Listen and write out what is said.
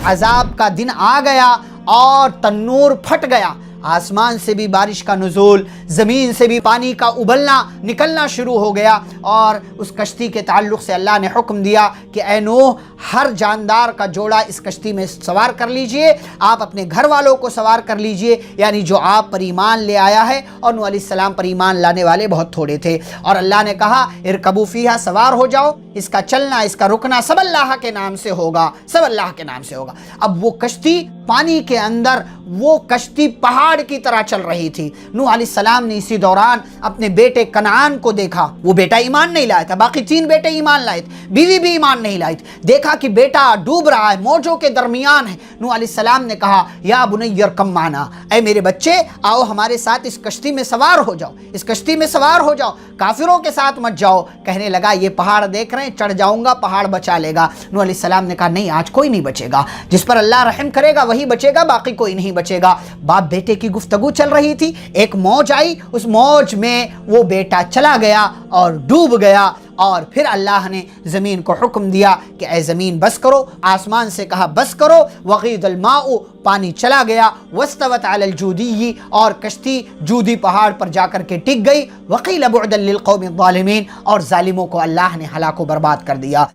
عذاب کا دن آ گیا اور تنور پھٹ گیا، آسمان سے بھی بارش کا نزول، زمین سے بھی پانی کا ابلنا نکلنا شروع ہو گیا، اور اس کشتی کے تعلق سے اللہ نے حکم دیا کہ اے نوح، ہر جاندار کا جوڑا اس کشتی میں سوار کر لیجئے، آپ اپنے گھر والوں کو سوار کر لیجئے، یعنی جو آپ پر ایمان لے آیا ہے، اور نوح علیہ السلام پر ایمان لانے والے بہت تھوڑے تھے۔ اور اللہ نے کہا ارکبوا فیہا، سوار ہو جاؤ، اس کا چلنا اس کا رکنا سب اللہ کے نام سے ہوگا، سب اللہ کے نام سے ہوگا۔ اب وہ کشتی پانی کے اندر، وہ کشتی پہاڑ کی طرح چل رہی تھی۔ نوح علیہ السلام نے اسی دوران اپنے بیٹے کنعان کو دیکھا، وہ بیٹا ایمان نہیں لایا تھا، باقی 3 بیٹے ایمان لائے تھے، بیوی بھی ایمان نہیں لائی تھی۔ دیکھا کہ بیٹا ڈوب رہا ہے، موجوں کے درمیان ہے۔ نوح علیہ السلام نے کہا یا بنی ارکب معنا، اے میرے بچے آؤ ہمارے ساتھ اس کشتی میں سوار ہو جاؤ، اس کشتی میں سوار ہو جاؤ، کافروں کے ساتھ مت جاؤ۔ کہنے لگا یہ پہاڑ دیکھ رہے ہیں، چڑھ جاؤں گا، پہاڑ بچا لے گا۔ نوح علیہ السلام نے کہا نہیں، آج کوئی نہیں بچے گا، جس پر اللہ رحم کرے گا وہی بچے گا، باقی کوئی نہیں بچے گا۔ باپ بیٹے کی گفتگو چل رہی تھی، ایک موج آئی، اس موج میں وہ بیٹا چلا گیا اور ڈوب گیا۔ اور پھر اللہ نے زمین کو حکم دیا کہ اے زمین بس کرو، آسمان سے کہا بس کرو، وغید الماء، پانی چلا گیا، واستوت علی الجودی، اور کشتی جودی پہاڑ پر جا کر کے ٹک گئی، وقیل بعدا للقوم الظالمین، اور ظالموں کو اللہ نے ہلاک و برباد کر دیا۔